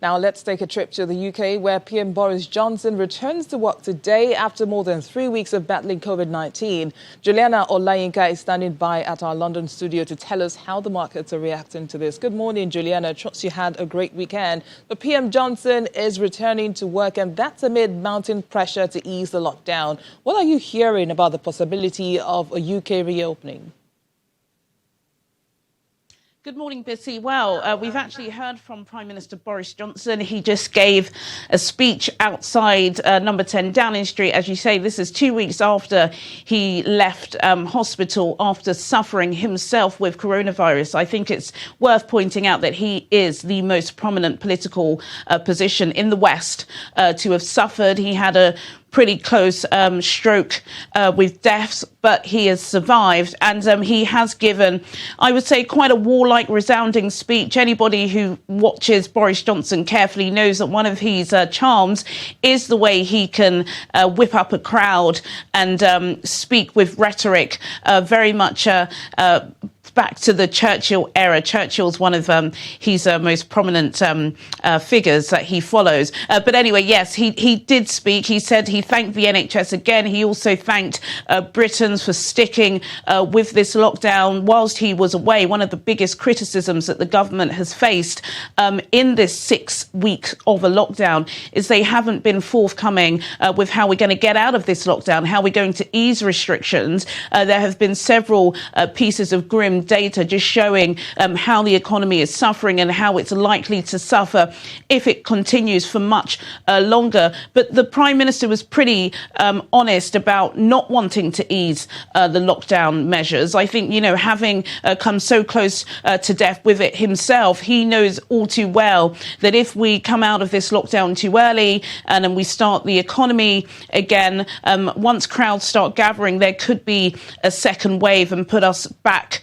Now let's take a trip to the UK, where PM Boris Johnson returns to work today after more than 3 weeks of battling COVID-19. Juliana Olayinka is standing by at our London studio to tell us how the markets are reacting to this. Good morning, Juliana. Trust you had a great weekend. But PM Johnson is returning to work, and that's amid mounting pressure to ease the lockdown. What are you hearing about the possibility of a UK reopening? Good morning, Bissy. Well, we've actually heard from Prime Minister Boris Johnson. He just gave a speech outside number 10 Downing Street. As you say, this is 2 weeks after he left hospital after suffering himself with coronavirus. I think it's worth pointing out that he is the most prominent political position in the West to have suffered. He had a pretty close stroke with deaths, but he has survived, and he has given, I would say, quite a warlike, resounding speech. Anybody who watches Boris Johnson carefully knows that one of his charms is the way he can whip up a crowd and speak with rhetoric, very much back to the Churchill era. Churchill's one of his most prominent figures that he follows. But anyway, yes, he did speak. He said he thanked the NHS again. He also thanked Britons for sticking with this lockdown whilst he was away. One of the biggest criticisms that the government has faced in this 6 weeks of a lockdown is they haven't been forthcoming with how we're going to get out of this lockdown, how we're going to ease restrictions. There have been several pieces of grim data just showing how the economy is suffering and how it's likely to suffer if it continues for much longer. But the Prime Minister was pretty honest about not wanting to ease the lockdown measures. I think, having come so close to death with it himself, he knows all too well that if we come out of this lockdown too early and then we start the economy again, once crowds start gathering, there could be a second wave and put us back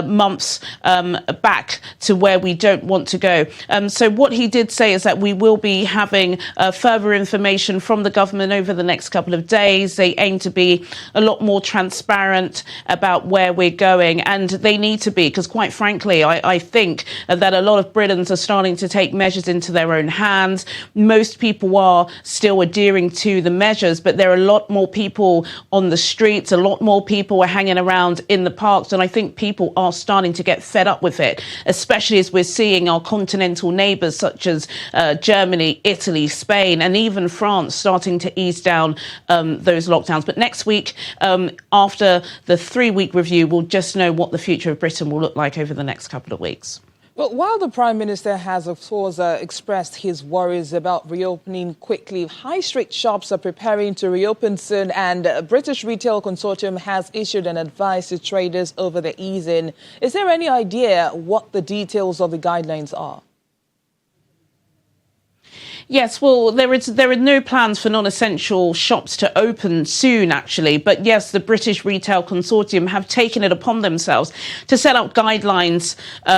months back to where we don't want to go. So what he did say is that we will be having further information from the government over the next couple of days. They aim to be a lot more transparent about where we're going, and they need to be, because quite frankly, I think that a lot of Britons are starting to take measures into their own hands. Most people are still adhering to the measures, but there are a lot more people on the streets, a lot more people are hanging around in the parks, and I think people are starting to get fed up with it, especially as we're seeing our continental neighbours such as Germany, Italy, Spain and even France starting to ease down those lockdowns. But next week, after the 3-week review, we'll just know what the future of Britain will look like over the next couple of weeks. Well, while the Prime Minister has, of course, expressed his worries about reopening quickly, high street shops are preparing to reopen soon, and British Retail Consortium has issued an advice to traders over the easing. Is there any idea what the details of the guidelines are? Yes, well, there are no plans for non-essential shops to open soon, actually. But yes, the British Retail Consortium have taken it upon themselves to set up guidelines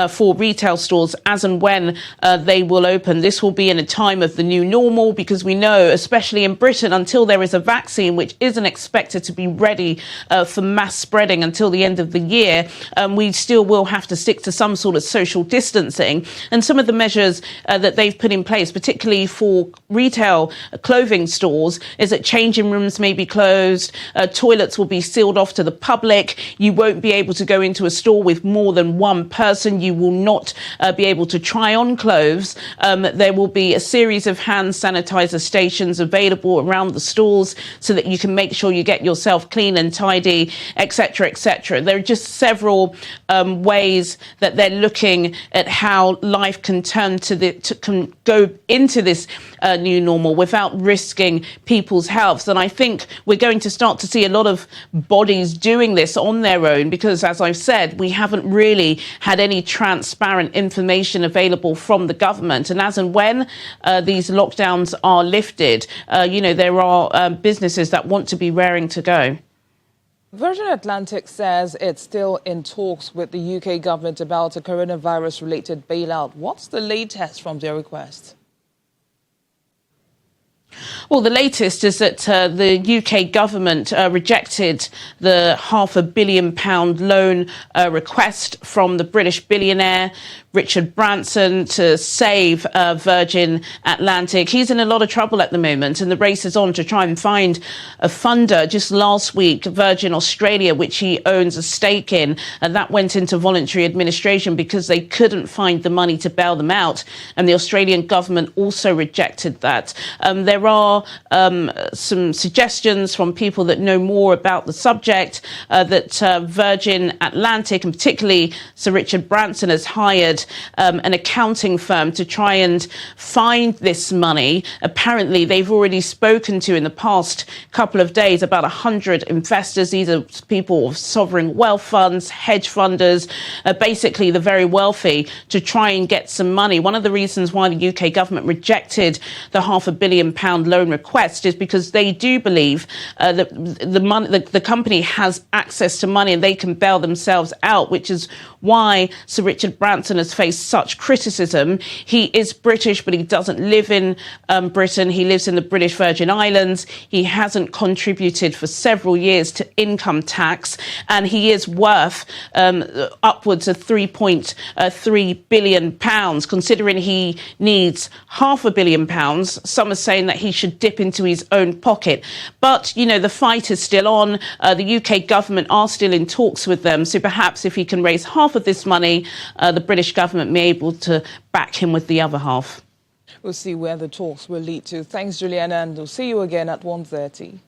for retail stores as and when they will open. This will be in a time of the new normal, because we know, especially in Britain, until there is a vaccine, which isn't expected to be ready for mass spreading until the end of the year, we still will have to stick to some sort of social distancing. And some of the measures that they've put in place, particularly for retail clothing stores, is that changing rooms may be closed, toilets will be sealed off to the public, you won't be able to go into a store with more than one person, you will not be able to try on clothes, there will be a series of hand sanitizer stations available around the stores so that you can make sure you get yourself clean and tidy, etc., etc. There are just several ways that they're looking at how life can can go into this new normal without risking people's health. And I think we're going to start to see a lot of bodies doing this on their own, because, as I've said, we haven't really had any transparent information available from the government. And as and when these lockdowns are lifted, there are businesses that want to be raring to go. Virgin Atlantic says it's still in talks with the UK government about a coronavirus-related bailout. What's the latest from their request? Well, the latest is that the UK government rejected the £500 million loan request from the British billionaire Richard Branson to save Virgin Atlantic. He's in a lot of trouble at the moment, and the race is on to try and find a funder. Just last week, Virgin Australia, which he owns a stake in, and that went into voluntary administration because they couldn't find the money to bail them out, and the Australian government also rejected that. There are some suggestions from people that know more about the subject that Virgin Atlantic, and particularly Sir Richard Branson, has hired an accounting firm to try and find this money. Apparently, they've already spoken to, in the past couple of days, about 100 investors. These are people of sovereign wealth funds, hedge funders, basically the very wealthy, to try and get some money. One of the reasons why the UK government rejected the £500 million loan request is because they do believe that the company has access to money and they can bail themselves out, which is why Sir Richard Branson has faced such criticism. He is British, but he doesn't live in Britain. He lives in the British Virgin Islands. He hasn't contributed for several years to income tax, and he is worth upwards of £3.3 billion, considering he needs £500 million. Some are saying that he should dip into his own pocket. But, you know, the fight is still on. The UK government are still in talks with them, so perhaps if he can raise half of this money, the British government may be able to back him with the other half. We'll see where the talks will lead to. Thanks, Juliana, and we'll see you again at 1:30.